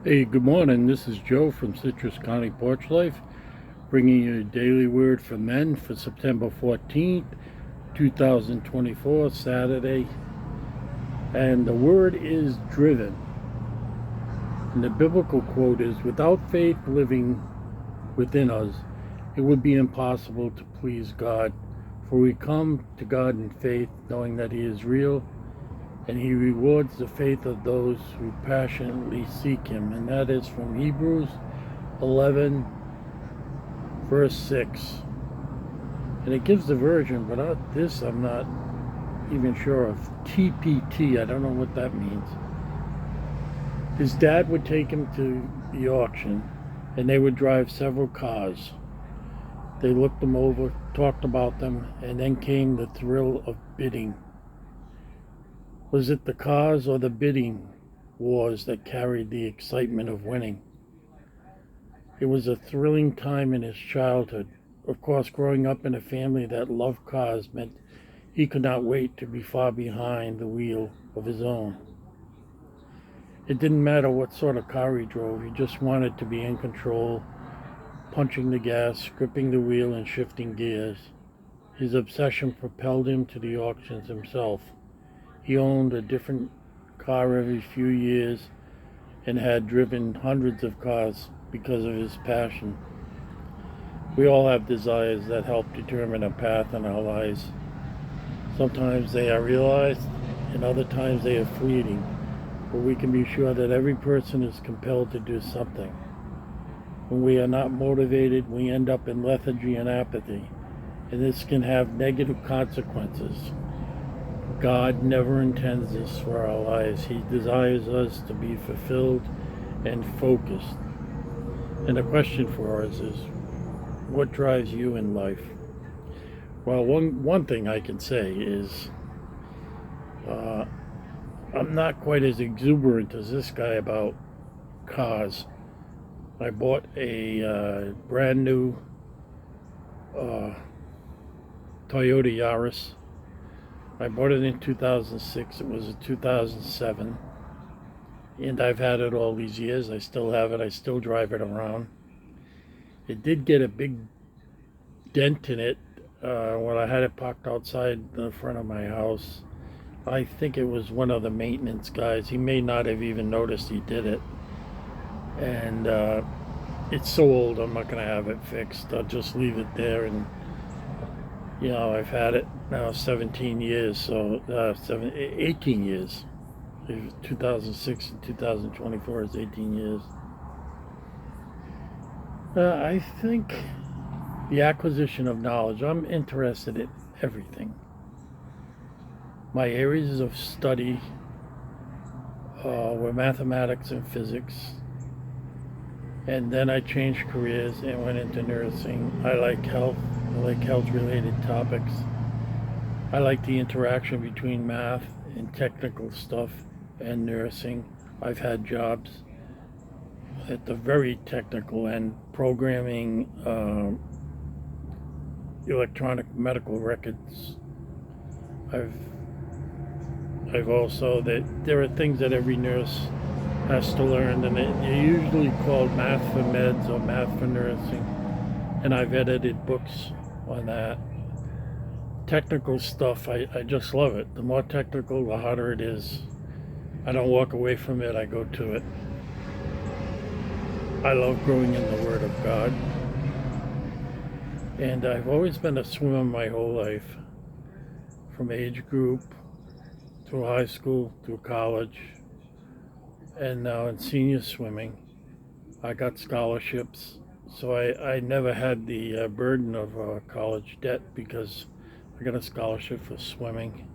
Hey, good morning. This is Joe from Citrus County Porch Life, bringing you a daily word for men for September 14th, 2024, Saturday. And the word is driven. And the biblical quote is, without faith living within us, it would be impossible to please God. For we come to God in faith, knowing that He is real, and He rewards the faith of those who passionately seek Him. And that is from Hebrews 11, verse 6. And it gives the version, but this I'm not even sure of. TPT, I don't know what that means. His dad would take him to the auction, and they would drive several cars. They looked them over, talked about them, and then came the thrill of bidding. Was it the cars or the bidding wars that carried the excitement of winning? It was a thrilling time in his childhood. Of course, growing up in a family that loved cars meant he could not wait to be far behind the wheel of his own. It didn't matter what sort of car he drove, he just wanted to be in control, punching the gas, gripping the wheel, and shifting gears. His obsession propelled him to the auctions himself. He owned a different car every few years and had driven hundreds of cars because of his passion. We all have desires that help determine a path in our lives. Sometimes they are realized, and other times they are fleeting. But we can be sure that every person is compelled to do something. When we are not motivated, we end up in lethargy and apathy, and this can have negative consequences. God never intends this for our lives. He desires us to be fulfilled and focused. And the question for us is, what drives you in life? Well, one thing I can say is I'm not quite as exuberant as this guy about cars. I bought a brand new Toyota Yaris. I bought it in 2006. It was a 2007. And I've had it all these years. I still have it. I still drive it around. It did get a big dent in it when I had it parked outside the front of my house. I think it was one of the maintenance guys. He may not have even noticed he did it. And it's so old, I'm not going to have it fixed. I'll just leave it there. And, I've had it now 17 years, so 18 years. 2006 and 2024 is 18 years. I think the acquisition of knowledge, I'm interested in everything. My areas of study were mathematics and physics. And then I changed careers and went into nursing. I like health. I like health-related topics. I like the interaction between math and technical stuff and nursing. I've had jobs at the very technical end, programming electronic medical records. I've also, that there are things that every nurse has to learn, and they're usually called math for meds or math for nursing. And I've edited books on that. Technical stuff, I just love it. The more technical, the harder it is. I don't walk away from it, I go to it. I love growing in the Word of God. And I've always been a swimmer my whole life, from age group through high school, through college, and now in senior swimming. I got scholarships, so I never had the burden of college debt because I got a scholarship for swimming.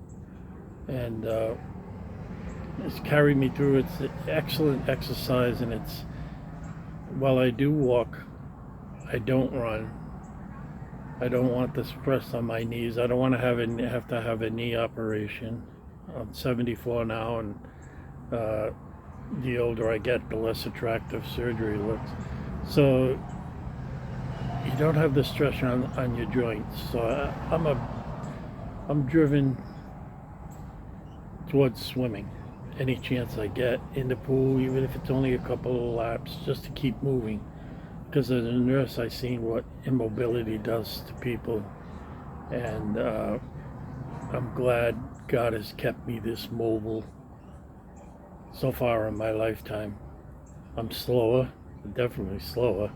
And it's carried me through. It's an excellent exercise, and while I do walk, I don't run. I don't want the stress on my knees. I don't want to have to have a knee operation. I'm 74 now, and the older I get, the less attractive surgery looks. So you don't have the stress on your joints. So I'm driven towards swimming, any chance I get in the pool, even if it's only a couple of laps, just to keep moving. Because as a nurse, I've seen what immobility does to people, and I'm glad God has kept me this mobile so far in my lifetime. I'm slower, definitely slower,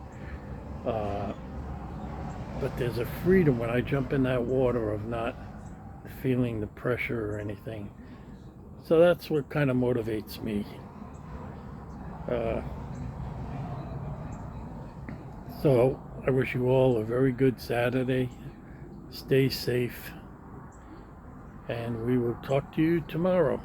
but there's a freedom when I jump in that water of not feeling the pressure or anything. So that's what kind of motivates me. So I wish you all a very good Saturday. Stay safe, and we will talk to you tomorrow.